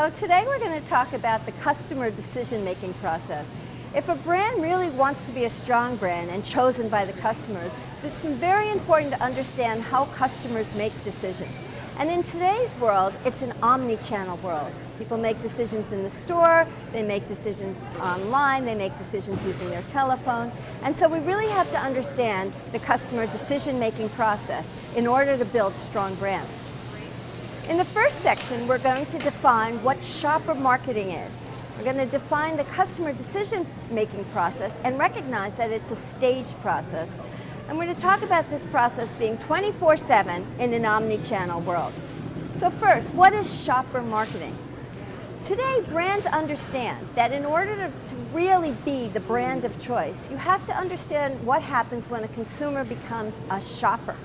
So today we're going to talk about the customer decision-making process. If a brand really wants to be a strong brand and chosen by the customers, it's very important to understand how customers make decisions. And in today's world, it's an omni-channel world. People make decisions in the store, they make decisions online, they make decisions using their telephone. And so we really have to understand the customer decision-making process in order to build strong brands. In the first section, we're going to define what shopper marketing is. We're going to define the customer decision-making process and recognize that it's a staged process. And we're going to talk about this process being 24/7 in an omni-channel world. So first, what is shopper marketing? Today, brands understand that in order to really be the brand of choice, you have to understand what happens when a consumer becomes a shopper.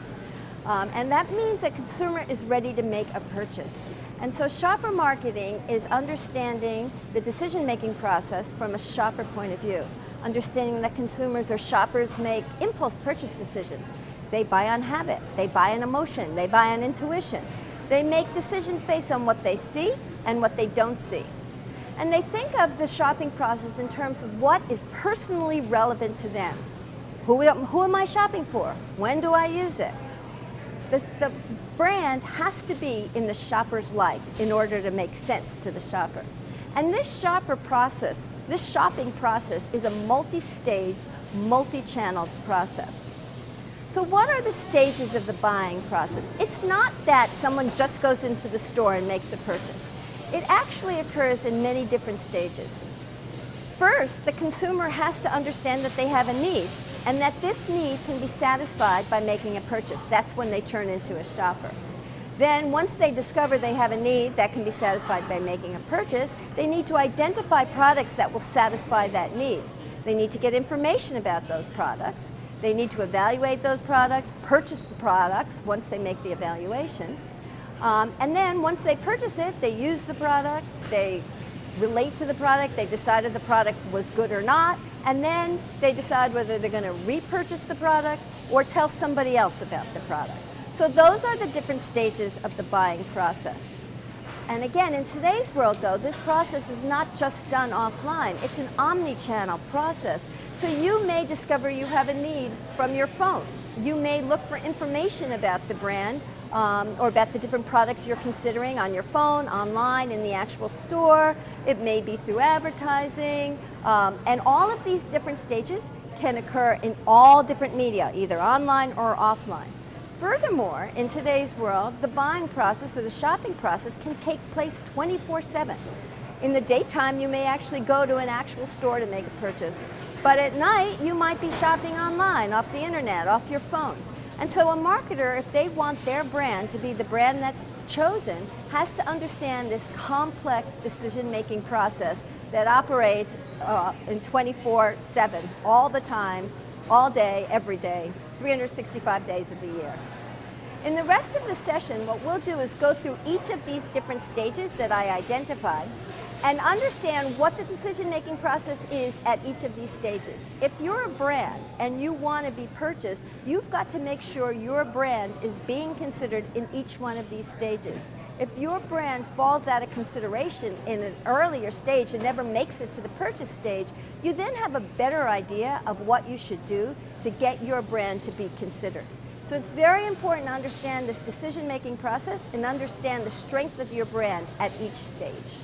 And that means a consumer is ready to make a purchase. And so shopper marketing is understanding the decision-making process from a shopper point of view. Understanding that consumers or shoppers make impulse purchase decisions. They buy on habit, they buy on emotion, they buy on intuition. They make decisions based on what they see and what they don't see. And they think of the shopping process in terms of what is personally relevant to them. Who am I shopping for? When do I use it? The brand has to be in the shopper's life in order to make sense to the shopper. And this shopping process is a multi-stage, multi-channel process. So what are the stages of the buying process? It's not that someone just goes into the store and makes a purchase. It actually occurs in many different stages. First, the consumer has to understand that they have a need, and that this need can be satisfied by making a purchase. That's when they turn into a shopper. Then once they discover they have a need that can be satisfied by making a purchase, they need to identify products that will satisfy that need. They need to get information about those products. They need to evaluate those products, purchase the products once they make the evaluation. And then once they purchase it, they use the product, they relate to the product, they decide if the product was good or not, and then they decide whether they're going to repurchase the product or tell somebody else about the product. So those are the different stages of the buying process. And again, in today's world though, this process is not just done offline, it's an omni-channel process. So you may discover you have a need from your phone. You may look for information about the brand or about the different products you're considering on your phone, online, in the actual store. It may be through advertising. And all of these different stages can occur in all different media, either online or offline. Furthermore, in today's world, the buying process or the shopping process can take place 24/7. In the daytime, you may actually go to an actual store to make a purchase. But at night, you might be shopping online, off the internet, off your phone. And so a marketer, if they want their brand to be the brand that's chosen, has to understand this complex decision-making process that operates in 24/7, all the time, all day, every day, 365 days of the year. In the rest of the session, what we'll do is go through each of these different stages that I identified and understand what the decision-making process is at each of these stages. If you're a brand and you want to be purchased, you've got to make sure your brand is being considered in each one of these stages. If your brand falls out of consideration in an earlier stage and never makes it to the purchase stage, you then have a better idea of what you should do to get your brand to be considered. So it's very important to understand this decision-making process and understand the strength of your brand at each stage.